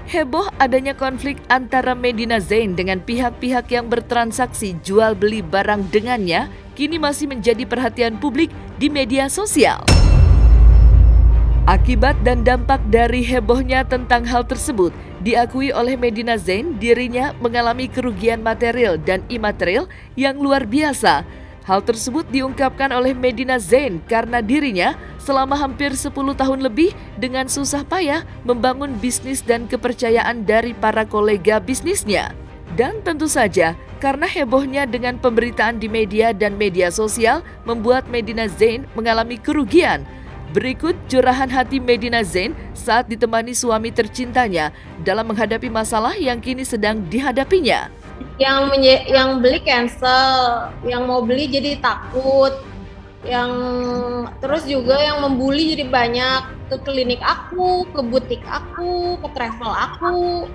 Heboh adanya konflik antara Medina Zain dengan pihak-pihak yang bertransaksi jual beli barang dengannya kini masih menjadi perhatian publik di media sosial. Akibat dan dampak dari hebohnya tentang hal tersebut, diakui oleh Medina Zain dirinya mengalami kerugian material dan imaterial yang luar biasa. Hal tersebut diungkapkan oleh Medina Zain karena dirinya selama hampir 10 tahun lebih dengan susah payah membangun bisnis dan kepercayaan dari para kolega bisnisnya. Dan tentu saja karena hebohnya dengan pemberitaan di media dan media sosial membuat Medina Zain mengalami kerugian. Berikut curahan hati Medina Zain saat ditemani suami tercintanya dalam menghadapi masalah yang kini sedang dihadapinya. Yang beli cancel, yang mau beli jadi takut, yang terus juga yang membuli jadi banyak ke klinik aku, ke butik aku, ke travel aku,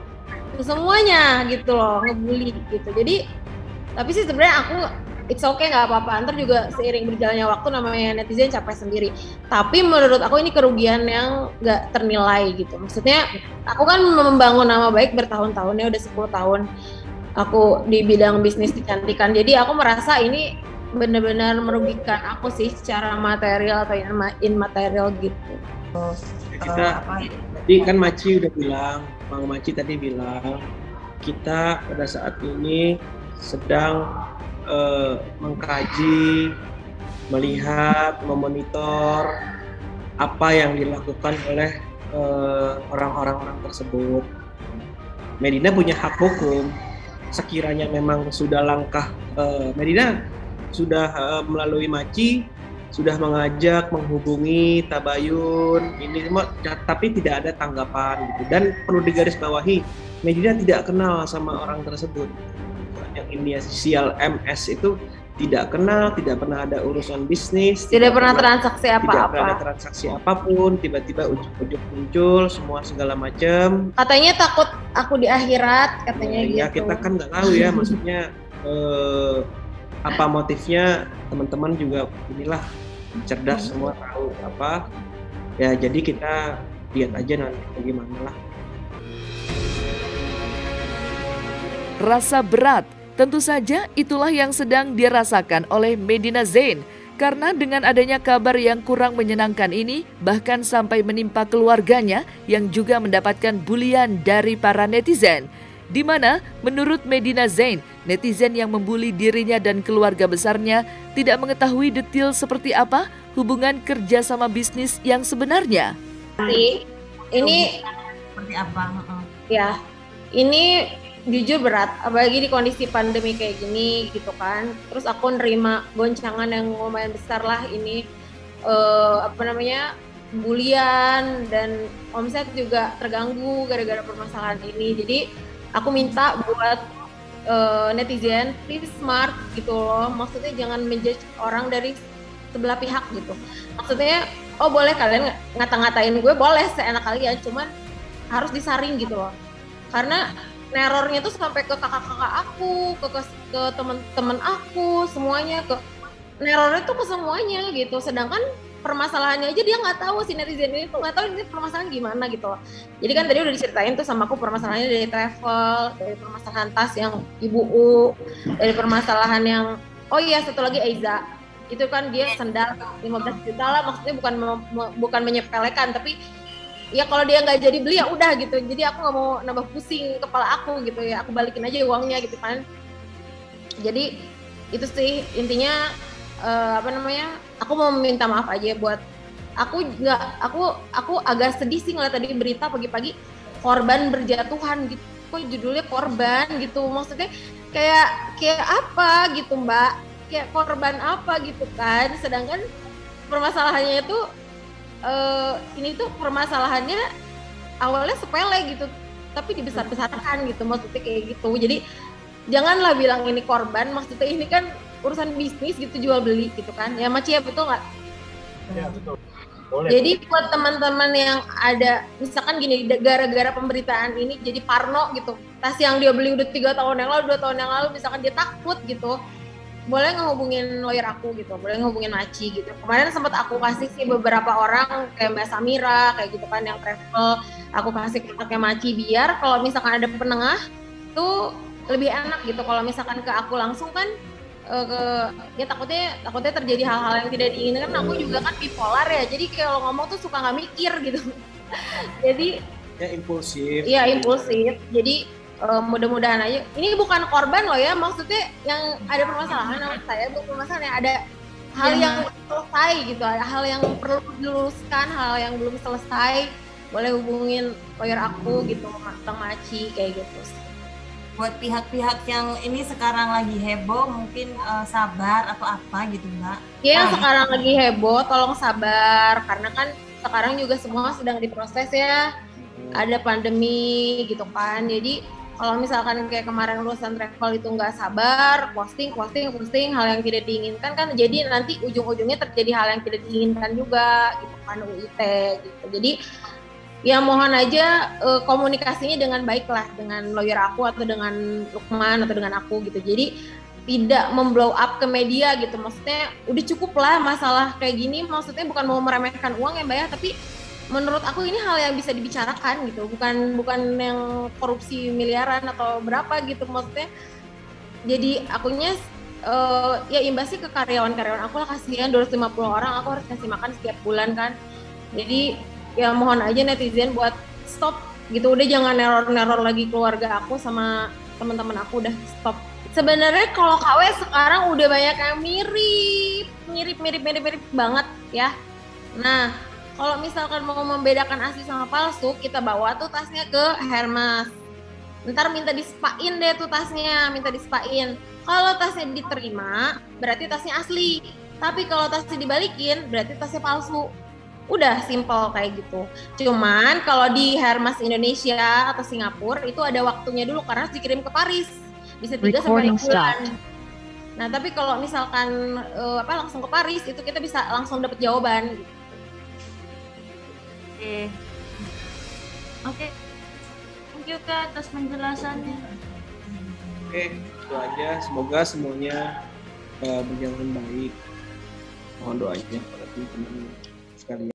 ke semuanya gitu loh, ngebully gitu. Jadi tapi sih sebenarnya aku it's okay, nggak apa-apa, ntar juga seiring berjalannya waktu namanya netizen capek sendiri. Tapi menurut aku ini kerugian yang nggak ternilai gitu. Maksudnya aku kan membangun nama baik bertahun-tahun ya, udah 10 tahun aku di bidang bisnis kecantikan. Jadi aku merasa ini benar-benar merugikan aku sih secara material atau immaterial gitu. Tadi kan Maci udah bilang, Bang Maci tadi bilang kita pada saat ini sedang mengkaji, melihat, memonitor apa yang dilakukan oleh orang-orang tersebut. Medina punya hak hukum. Sekiranya memang sudah langkah, Medina sudah melalui Maci, sudah mengajak, menghubungi Tabayun, ini semua, tapi tidak ada tanggapan gitu. Dan perlu digarisbawahi, Medina tidak kenal sama orang tersebut. Yang inisial MS itu tidak kenal, tidak pernah ada urusan bisnis, tidak pernah transaksi apa-apa. Tidak pernah ada transaksi apapun, tiba-tiba ujuk-ujuk muncul semua segala macam. Katanya takut aku di akhirat, katanya gitu. Ya kita kan nggak tahu ya, maksudnya apa motifnya, teman-teman juga inilah cerdas semua tahu apa. Ya jadi kita lihat aja nanti bagaimana lah. Rasa berat, tentu saja itulah yang sedang dirasakan oleh Medina Zain. Karena dengan adanya kabar yang kurang menyenangkan ini, bahkan sampai menimpa keluarganya yang juga mendapatkan bulian dari para netizen. Di mana menurut Medina Zain, netizen yang membuli dirinya dan keluarga besarnya tidak mengetahui detail seperti apa hubungan kerja sama bisnis yang sebenarnya. Ini seperti apa? Ya, ini jujur berat, apalagi di kondisi pandemi kayak gini gitu kan. Terus aku nerima goncangan yang lumayan besar lah ini, bulian, dan omset juga terganggu gara-gara permasalahan ini. Jadi aku minta buat netizen please smart gitu loh, maksudnya jangan menjudge orang dari sebelah pihak gitu. Maksudnya boleh kalian ngata-ngatain gue, boleh seenak kalian, cuman harus disaring gitu loh, karena nerornya tuh sampai ke kakak-kakak aku, ke teman-teman aku, semuanya, nerornya tuh ke semuanya gitu. Sedangkan permasalahannya aja dia nggak tahu, si netizen ini tuh nggak tahu ini permasalahan gimana gitu loh. Jadi kan tadi udah diceritain tuh sama aku permasalahannya dari travel, dari permasalahan tas yang Ibu U, dari permasalahan yang satu lagi Aiza. Itu kan dia sendal 15 juta lah, maksudnya bukan menyepelekan, tapi ya kalau dia nggak jadi beli ya udah gitu. Jadi aku nggak mau nambah pusing kepala aku gitu ya, aku balikin aja uangnya gitu kan. Jadi itu sih intinya, aku mau minta maaf aja buat aku agak sedih sih ngeliat tadi berita pagi-pagi korban berjatuhan gitu. Kok judulnya korban gitu, maksudnya kayak apa gitu Mbak, kayak korban apa gitu kan. Sedangkan permasalahannya itu ini tuh permasalahannya awalnya sepele gitu, tapi dibesar-besarkan gitu, maksudnya kayak gitu. Jadi janganlah bilang ini korban, maksudnya ini kan urusan bisnis gitu, jual beli gitu kan. Ya Maci ya, betul nggak? Ya betul. Boleh. Jadi buat teman-teman yang ada misalkan gini, gara-gara pemberitaan ini jadi parno gitu, tas yang dia beli udah 3 tahun yang lalu, 2 tahun yang lalu, misalkan dia takut gitu, boleh ngehubungin lawyer aku gitu, boleh ngehubungin Maci gitu. Kemarin sempat aku kasih sih beberapa orang kayak Mbak Samira kayak gitu kan, yang travel aku kasih kontaknya Maci biar kalau misalkan ada penengah tuh lebih enak gitu. Kalau misalkan ke aku langsung kan ya takutnya terjadi hal-hal yang tidak diinginkan. Aku juga kan bipolar ya, jadi kalau ngomong tuh suka nggak mikir gitu. Jadi ya impulsif. Iya impulsif. Jadi mudah-mudahan aja. Ini bukan korban loh ya, maksudnya yang ada permasalahan sama saya bukan permasalahan yang ada hal yang selesai gitu, ada hal yang perlu diluruskan, hal yang belum selesai. Boleh hubungin lawyer aku gitu, Bang Maci kayak gitu. Buat pihak-pihak yang ini sekarang lagi heboh mungkin sabar atau apa gitu Mbak? Ya yang sekarang lagi heboh tolong sabar karena kan sekarang juga semua sedang diproses ya, ada pandemi gitu kan. Jadi kalau misalkan kayak kemarin urusan travel itu nggak sabar, posting hal yang tidak diinginkan kan, jadi nanti ujung-ujungnya terjadi hal yang tidak diinginkan juga gitu kan, UIT gitu. Jadi ya mohon aja komunikasinya dengan baik lah dengan lawyer aku atau dengan Lukman atau dengan aku gitu. Jadi tidak memblow up ke media gitu. Maksudnya udah cukup lah masalah kayak gini. Maksudnya bukan mau meremehkan uang ya Mbak ya, tapi menurut aku ini hal yang bisa dibicarakan gitu. Bukan yang korupsi miliaran atau berapa gitu maksudnya. Jadi akunya ya imbasnya ke karyawan-karyawan aku lah, kasihan 250 orang aku harus kasih makan setiap bulan kan. Jadi ya mohon aja netizen buat stop gitu, udah jangan neror lagi keluarga aku sama teman-teman aku, udah stop. Sebenarnya kalau KW sekarang udah banyak yang mirip banget ya. Nah kalau misalkan mau membedakan asli sama palsu, kita bawa tuh tasnya ke Hermes, ntar minta dispain deh tuh tasnya, minta dispain. Kalau tasnya diterima berarti tasnya asli, tapi kalau tasnya dibalikin berarti tasnya palsu. Udah simple kayak gitu. Cuman kalau di Hermes Indonesia atau Singapura itu ada waktunya dulu karena harus dikirim ke Paris. Bisa 3 sampai 6 bulan. Nah, tapi kalau misalkan langsung ke Paris itu kita bisa langsung dapat jawaban gitu. Oke. Thank you Kak atas penjelasannya. Oke, itu aja. Semoga semuanya berjalan baik. Mohon doanya pada teman-teman sekalian.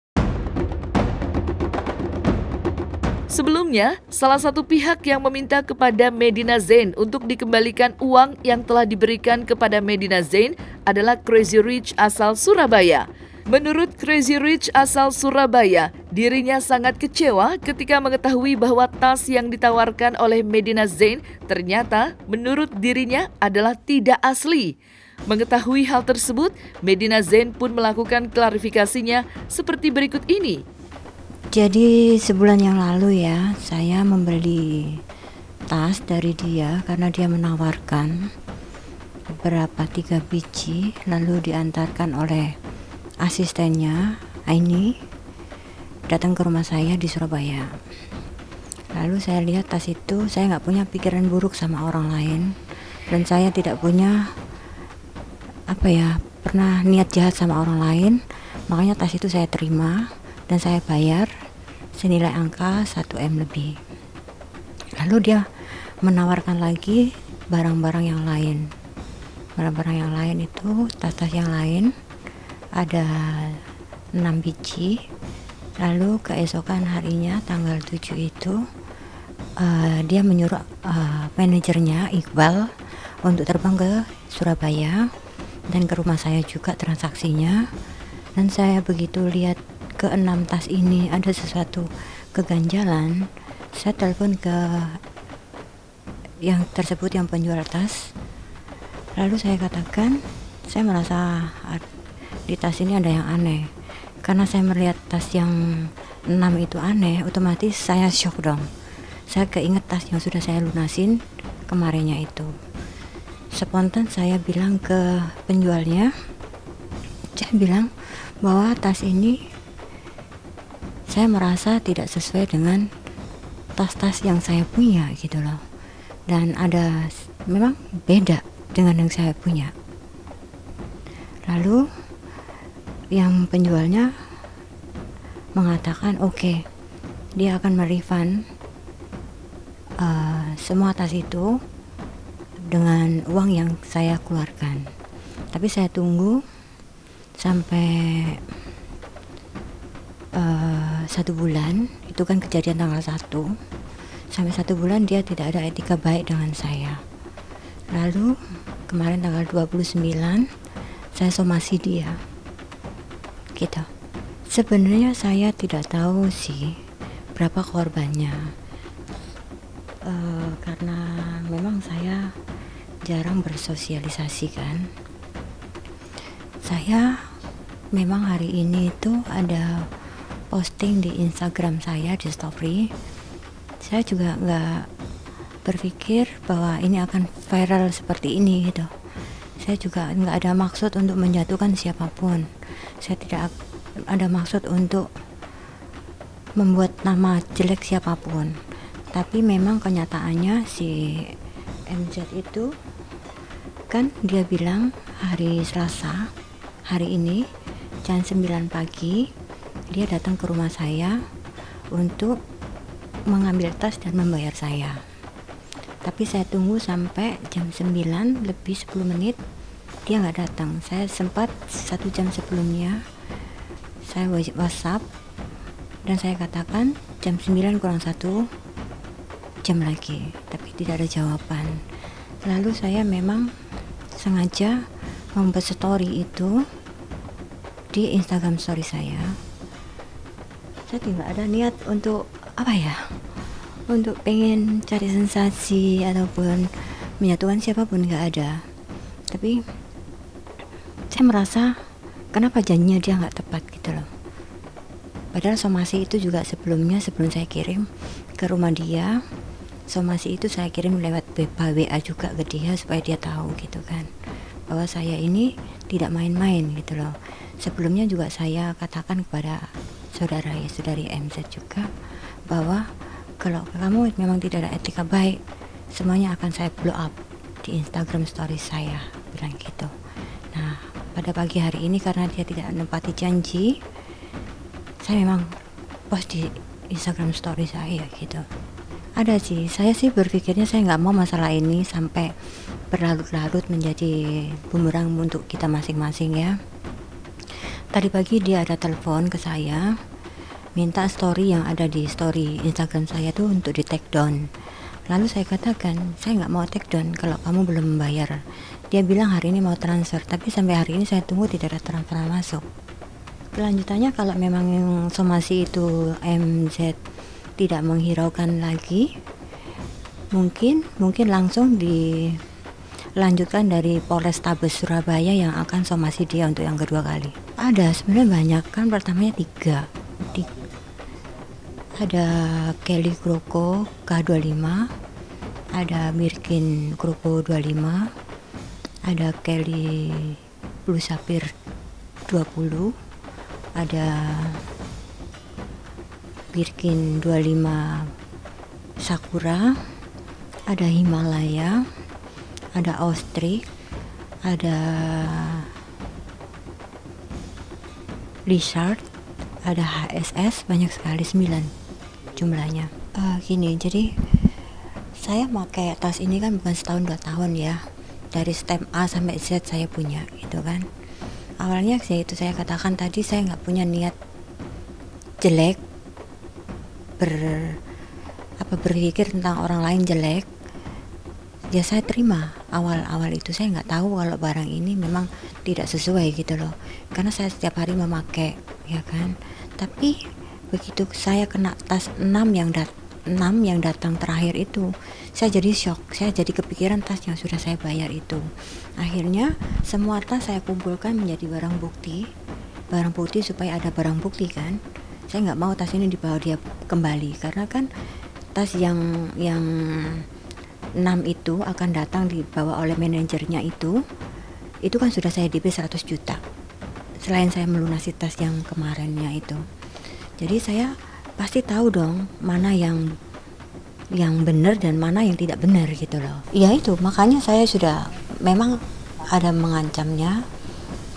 Sebelumnya, salah satu pihak yang meminta kepada Medina Zain untuk dikembalikan uang yang telah diberikan kepada Medina Zain adalah Crazy Rich asal Surabaya. Menurut Crazy Rich asal Surabaya, dirinya sangat kecewa ketika mengetahui bahwa tas yang ditawarkan oleh Medina Zain ternyata menurut dirinya adalah tidak asli. Mengetahui hal tersebut, Medina Zain pun melakukan klarifikasinya seperti berikut ini. Jadi sebulan yang lalu ya, saya membeli tas dari dia karena dia menawarkan beberapa 3 biji, lalu diantarkan oleh asistennya Aini datang ke rumah saya di Surabaya. Lalu saya lihat tas itu, saya nggak punya pikiran buruk sama orang lain dan saya tidak punya pernah niat jahat sama orang lain. Makanya tas itu saya terima dan saya bayar senilai angka 1 M lebih. Lalu dia menawarkan lagi barang-barang yang lain. Barang-barang yang lain itu, tas-tas yang lain ada 6 biji. Lalu keesokan harinya tanggal 7 itu dia menyuruh manajernya Iqbal untuk terbang ke Surabaya dan ke rumah saya juga transaksinya. Dan saya begitu lihat ke-6 tas ini ada sesuatu keganjalan, saya telepon ke yang tersebut, yang penjual tas. Lalu saya katakan, saya merasa di tas ini ada yang aneh. Karena saya melihat tas yang 6 itu aneh, otomatis saya shock dong. Saya keinget tas yang sudah saya lunasin kemarinnya itu. Spontan saya bilang ke penjualnya, saya bilang bahwa tas ini saya merasa tidak sesuai dengan tas-tas yang saya punya gitu loh, dan ada memang beda dengan yang saya punya. Lalu yang penjualnya mengatakan oke, dia akan merefund semua tas itu dengan uang yang saya keluarkan. Tapi saya tunggu sampai 1 bulan itu kan kejadian tanggal 1. Sampai 1 bulan dia tidak ada etika baik dengan saya. Lalu kemarin tanggal 29 saya somasi dia gitu. Sebenarnya saya tidak tahu sih berapa korbannya, karena memang saya jarang bersosialisasi kan. Saya memang hari ini itu ada posting di Instagram saya di story. Saya juga nggak berpikir bahwa ini akan viral seperti ini gitu. Saya juga nggak ada maksud untuk menjatuhkan siapapun. Saya tidak ada maksud untuk membuat nama jelek siapapun. Tapi memang kenyataannya si MZ itu kan dia bilang hari Selasa, hari ini jam 9 pagi dia datang ke rumah saya untuk mengambil tas dan membayar saya. Tapi saya tunggu sampai jam 9 lebih 10 menit dia nggak datang. Saya sempat 1 jam sebelumnya saya WhatsApp dan saya katakan jam 9 kurang 1 jam lagi, tapi tidak ada jawaban. Lalu saya memang sengaja membuat story itu di Instagram story saya. Saya tidak ada niat untuk untuk pengen cari sensasi ataupun menyatukan siapapun, nggak ada. Tapi saya merasa kenapa janjinya dia nggak tepat gitu loh. Padahal somasi itu juga sebelum saya kirim ke rumah dia, somasi itu saya kirim lewat WA juga ke dia supaya dia tahu gitu kan, bahwa saya ini tidak main-main gitu loh. Sebelumnya juga saya katakan kepada saudari MZ juga bahwa kalau kamu memang tidak ada etika baik, semuanya akan saya blow up di Instagram story saya, bilang gitu. Nah, pada pagi hari ini karena dia tidak menepati janji, saya memang post di Instagram story saya gitu. Ada sih, saya sih berpikirnya saya nggak mau masalah ini sampai berlarut-larut menjadi bumerang untuk kita masing-masing ya. Tadi pagi dia ada telepon ke saya, minta story yang ada di story Instagram saya tuh untuk di take down. Lalu saya katakan, saya nggak mau take down kalau kamu belum membayar. Dia bilang hari ini mau transfer, tapi sampai hari ini saya tunggu tidak ada transfer masuk. Kelanjutannya kalau memang yang somasi itu MZ tidak menghiraukan lagi, mungkin langsung dilanjutkan dari Polrestabes Surabaya yang akan somasi dia untuk yang kedua kali. Ada sebenarnya banyak kan, pertamanya 3. Ada Kelly Kroko K25, ada Birkin Kroko 25, ada Kelly Blue Sapphire 20, ada Birkin 25 Sakura, ada Himalaya, ada Austrix, ada Richard, ada HSS, banyak sekali, 9 jumlahnya. Gini, jadi saya pakai tas ini kan bukan setahun 2 tahun ya, dari step A sampai Z saya punya gitu kan. Awalnya itu saya katakan tadi, saya nggak punya niat jelek, berpikir tentang orang lain jelek. Ya saya terima awal itu, saya nggak tahu kalau barang ini memang tidak sesuai gitu loh, karena saya setiap hari memakai ya kan. Tapi begitu saya kena tas 6 yang datang terakhir itu, saya jadi shock, saya jadi kepikiran tas yang sudah saya bayar itu. Akhirnya semua tas saya kumpulkan menjadi barang bukti supaya ada barang bukti kan. Saya nggak mau tas ini dibawa dia kembali, karena kan tas yang 6 itu akan datang dibawa oleh manajernya itu kan sudah saya DP 100 juta selain saya melunasi tas yang kemarinnya itu. Jadi saya pasti tahu dong mana yang benar dan mana yang tidak benar gitu loh. Ya itu makanya saya sudah memang ada mengancamnya.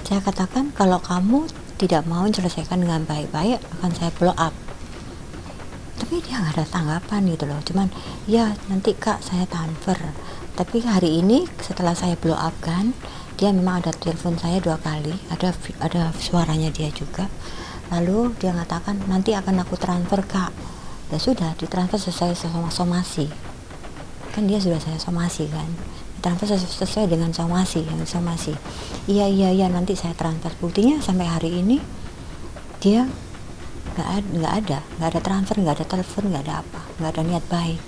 Saya katakan kalau kamu tidak mau selesaikan dengan baik-baik akan saya blow up. Tapi dia nggak ada tanggapan gitu loh, cuman ya nanti kak saya transfer. Tapi hari ini setelah saya blow up kan, dia memang ada telepon saya 2 kali, ada suaranya dia juga. Lalu dia mengatakan nanti akan aku transfer kak, Ya sudah, ditransfer sesuai somasi. Kan dia sudah saya somasi kan. Ditransfer sesuai dengan somasi. Iya, nanti saya transfer. Buktinya sampai hari ini dia nggak ada transfer, nggak ada telepon, nggak ada apa, nggak ada niat baik.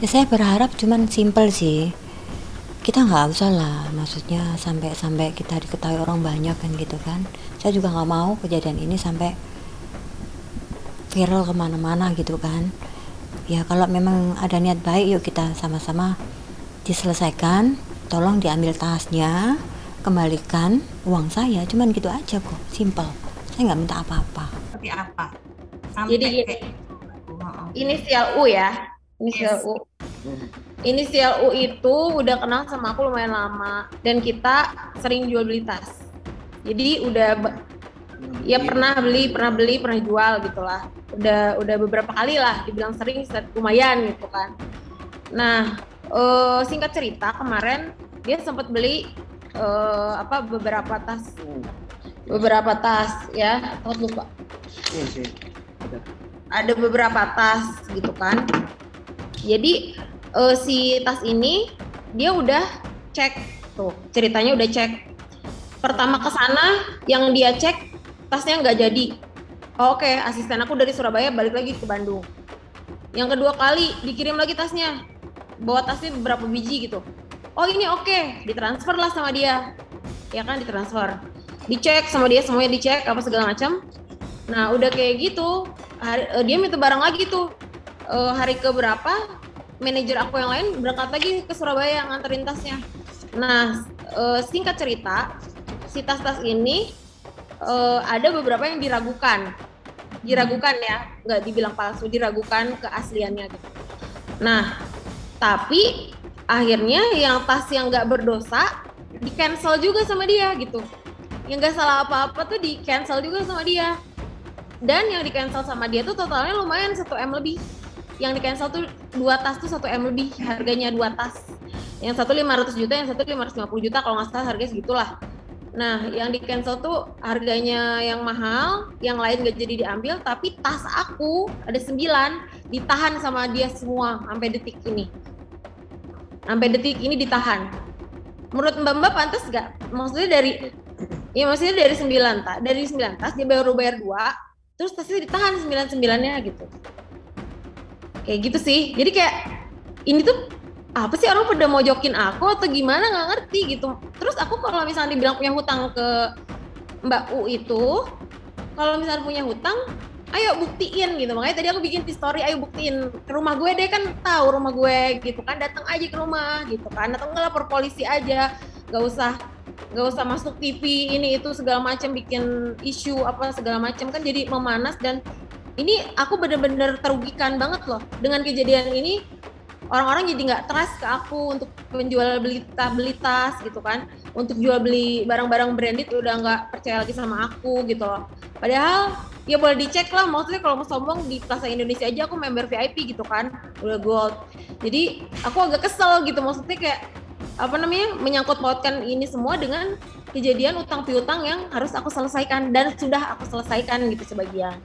Saya berharap cuman simple sih. Kita nggak usah lah, maksudnya sampai kita diketahui orang banyak kan gitu kan. Saya juga nggak mau kejadian ini sampai viral kemana-mana gitu kan. Ya kalau memang ada niat baik, yuk kita sama-sama diselesaikan. Tolong diambil tasnya, kembalikan uang saya, cuman gitu aja kok, simple. Saya nggak minta apa-apa. Seperti apa? Jadi inisial U ya, inisial U. Inisial U itu udah kenal sama aku lumayan lama dan kita sering jual beli tas. Jadi ya pernah jual gitulah. Udah beberapa kali lah, dibilang sering, lumayan gitu kan. Nah, singkat cerita kemarin dia sempat beli beberapa tas ya, takut lupa. Ada beberapa tas gitu kan. Jadi si tas ini dia udah cek tuh, ceritanya udah cek. Pertama ke sana yang dia cek tasnya nggak jadi. Oke, asisten aku dari Surabaya balik lagi ke Bandung. Yang kedua kali dikirim lagi tasnya, bawa tasnya beberapa biji gitu. Oh ini oke, ditransfer lah sama dia, ya kan, ditransfer, dicek sama dia, semuanya dicek apa segala macam. Nah udah kayak gitu, dia minta barang lagi tuh. Hari keberapa manajer aku yang lain berangkat lagi ke Surabaya nganterin tasnya. Nah, singkat cerita, si tas-tas ini ada beberapa yang diragukan ya, nggak dibilang palsu, diragukan keasliannya gitu. Nah, tapi akhirnya yang tas yang nggak berdosa di cancel juga sama dia gitu. Yang nggak salah apa-apa tuh di cancel juga sama dia. Dan yang di cancel sama dia tuh totalnya lumayan 1M lebih. Yang di cancel tuh 2 tas tuh 1M lebih harganya, 2 tas. Yang satu 500 juta, yang satu 550 juta kalau nggak salah, harganya segitulah. Nah yang di cancel tuh harganya yang mahal, yang lain nggak jadi diambil, tapi tas aku ada 9 ditahan sama dia semua sampai detik ini. Sampai detik ini ditahan. Menurut Mbak pantas nggak? Maksudnya dari 9 tas dia baru bayar 2, terus tasnya ditahan 9-9-nya gitu. Kayak gitu sih. Jadi kayak ini tuh apa sih, orang pada mojokin aku atau gimana, nggak ngerti gitu. Terus aku kalau misalnya dibilang punya hutang ke Mbak U itu, kalau misalnya punya hutang, ayo buktiin gitu. Makanya tadi aku bikin di story, ayo buktiin ke rumah gue deh, kan tahu rumah gue gitu kan, datang aja ke rumah gitu kan, atau nggak lapor polisi aja, nggak usah masuk TV ini itu segala macam, bikin isu apa segala macam, kan jadi memanas. Dan ini aku bener-bener terugikan banget loh dengan kejadian ini. Orang-orang jadi nggak trust ke aku untuk menjual beli tas gitu kan, untuk jual beli barang-barang branded udah nggak percaya lagi sama aku gitu loh. Padahal ya boleh dicek lah, maksudnya kalau mau sombong di Plaza Indonesia aja aku member VIP gitu kan, udah gold. Jadi aku agak kesel gitu, maksudnya kayak menyangkut pautkan ini semua dengan kejadian utang piutang yang harus aku selesaikan dan sudah aku selesaikan gitu sebagian.